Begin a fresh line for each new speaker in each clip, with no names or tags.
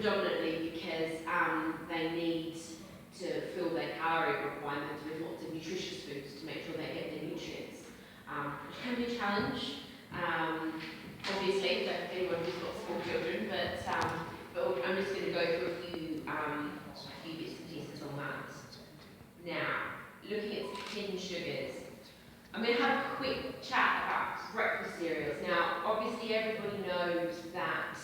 predominantly because they need to fill their calorie requirements with lots of nutritious foods to make sure they get their nutrients, which can be a challenge. Obviously, for anyone who's got small children, but I'm just going to go through a few bits and pieces on that. Now, looking at hidden sugars, I'm going to have a quick chat about breakfast cereals. Now, obviously, everybody knows that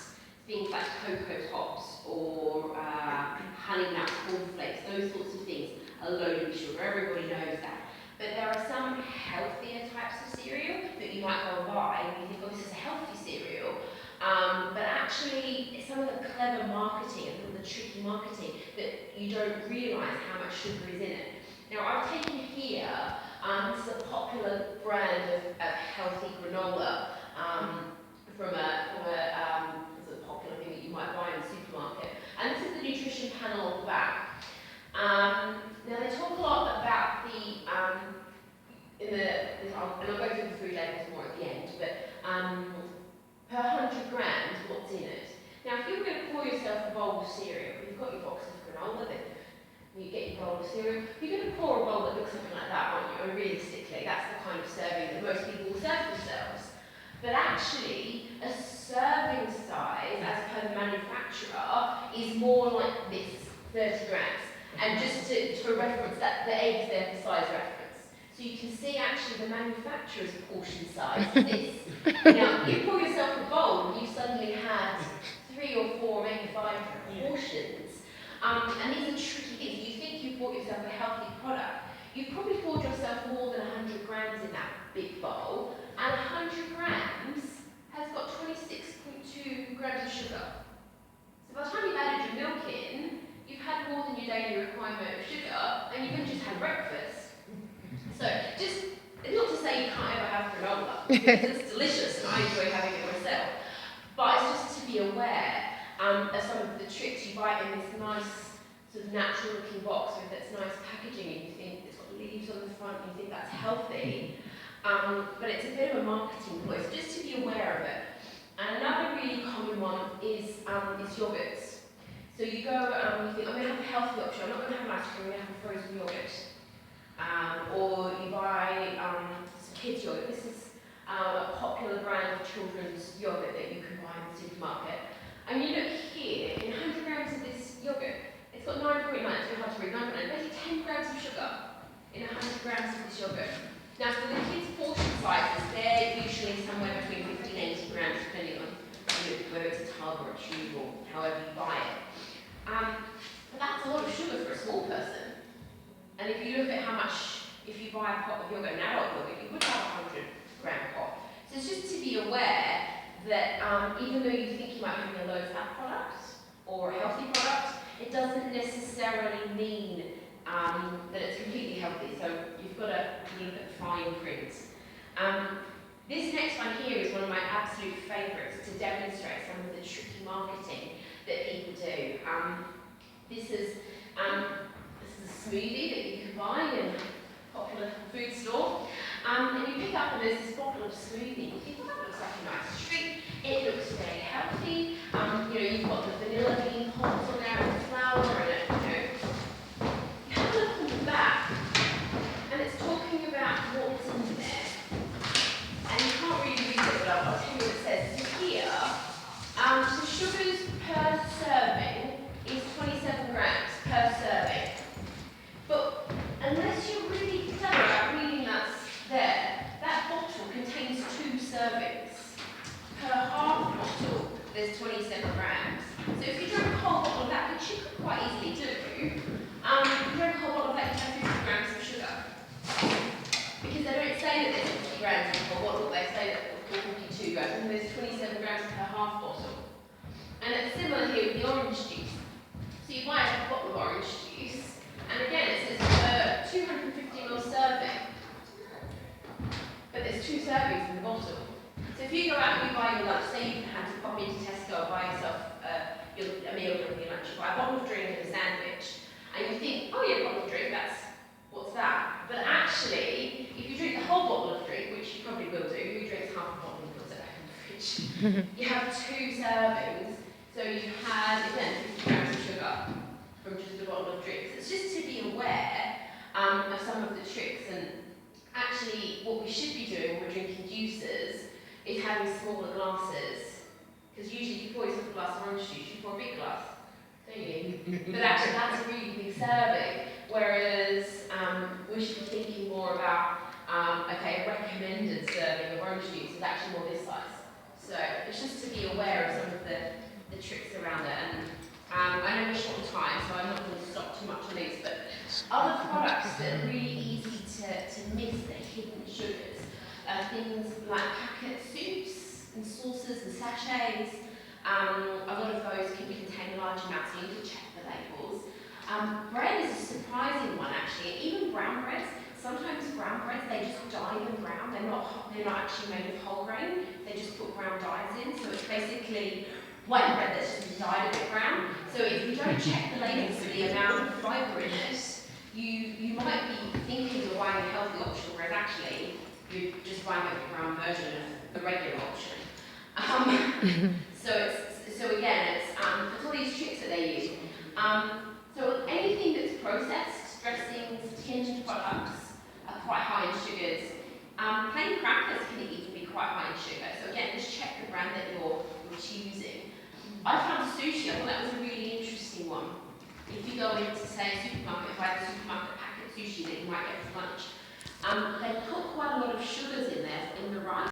things like Cocoa Pops or Honey Nut cornflakes, those sorts of things are loaded with sugar. Everybody knows that. But there are some healthier types of cereal that you might go and buy and you think, oh, this is a healthy cereal. But actually, some of the clever marketing and some of the tricky marketing that you don't realise how much sugar is in it. Now, I've taken here, this is a popular brand of healthy granola from a popular thing that you might buy in the supermarket. And this is the nutrition panel on the back. Now they talk a lot about and I'll go through the food labels more at the end, but per 100 grams, what's in it? Now if you're going to pour yourself a bowl of cereal, you've got your box of granola, then you get your bowl of cereal, you're going to pour a bowl that looks something like that, aren't you? And realistically, that's the kind of serving that most people will serve themselves. But actually, a serving size, as per the manufacturer, is more like this, 30 grams. And just to reference that, the eggs there for size reference. So you can see actually the manufacturer's portion size is this. Now, you pour yourself a bowl and you suddenly had 3 or 4, maybe 5 portions. And these are tricky things. You think you've bought yourself a healthy product. You've probably poured yourself more than 100 grams in that big bowl. And 100 grams has got 26.2 grams of sugar. So by the time you've added your milk in, you've had more than your daily requirement of sugar, and you've only just had breakfast. So, just not to say you can't ever have granola, because it's delicious and I enjoy having it myself, but it's just to be aware of some of the tricks. You buy it in this nice, sort of natural looking box with its nice packaging, and you think it's got leaves on the front, and you think that's healthy, but it's a bit of a marketing ploy, so just to be aware of it. And another really common one is yogurts. So you go, you think, I'm going to have a healthy option, I'm not going to have an ice cream, I'm going to have a frozen yogurt. Or you buy some kids' yogurt. This is a popular brand of children's yogurt that you can buy in the supermarket. And you look here, in 100 grams of this yogurt, it's got 9.9, it's very hard to read, 9.9, basically 10 grams of sugar in 100 grams of this yogurt. Now for the kids' portion sizes, they're usually somewhere between 50 and 80 grams, depending on whether it's a tub or a tube or however you buy it. But that's a lot of sugar for a small person. And if you look at how much, if you buy a pot of yogurt, an adult yogurt, you would have a 100 gram pot. So it's just to be aware that even though you think you might be having a low fat product or a healthy product, it doesn't necessarily mean that it's completely healthy. So you've got to look at the fine print. This next one here is one of my absolute favourites to demonstrate some of the tricky marketing that people do. This is a smoothie that you can buy in a popular food store. And you pick up and there's this bottle of smoothie. You think, well, that looks like a nice treat. It looks very healthy. You've got the vanilla bean pods on there and the flour and it, You have a look on the back and it's talking about what's in there. And you can't really read it, but I'll tell you what it says. So here, the sugars per serving is 27 grams per serving. But unless you're really clever about reading that's there, that bottle contains 2 servings. Per half bottle, there's 27 grams. So if you drink a whole bottle of that, which you could quite easily do, if you drink a whole bottle of that, you have 50 grams of sugar. Because they don't say that there's 50 grams in a whole bottle, they say that there's 42 grams, and there's 27 grams per half bottle. And it's similar here with the orange juice. So you buy a bottle of orange juice, and again it says 250ml serving. But there's 2 servings in the bottle. So if you go out and you buy your lunch, say you had to pop into Tesco and buy yourself a meal during your lunch, you buy a bottle of drink and a sandwich, and you think, oh yeah, a bottle of drink, what's that? But actually, if you drink the whole bottle of drink, which you probably will do, who drinks half a bottle and puts it back in the fridge, you have 2 servings. So you had, again, drinks. It's just to be aware of some of the tricks, and actually what we should be doing when we're drinking juices is having smaller glasses. Because usually if you pour yourself a glass of orange juice, you pour a big glass, don't you? But actually that's a really big serving, whereas we should be thinking more about, okay, a recommended serving of orange juice is actually more this size. So it's just to be aware of some of the tricks around it. And I know we're short on time, so I'm not going to stop too much on these, but other products that are really easy to miss, the hidden sugars, are things like packet soups and sauces and sachets. A lot of those can contain large amounts, so you need to check the labels. Bread is a surprising one actually, even brown breads. Sometimes brown breads, they just dye them brown. They're not actually made of whole grain. They just put brown dyes in. So it's basically white bread that's just dyed a bit brown. So if you don't check the labels for the amount of fibre in it, you might be thinking you're buying a healthy option, whereas actually you're just buying a brown version of the regular option. So again, it's all these tricks that they use. So anything that's processed, dressings, tinned products, are quite high in sugars. Plain crackers can even be quite high in sugar. So again, just check the brand that you're choosing. I found sushi, I thought that was a really interesting one. If you go into, say, a supermarket, buy the supermarket packet sushi that you might get for lunch, they put quite a lot of sugars in there in the rice.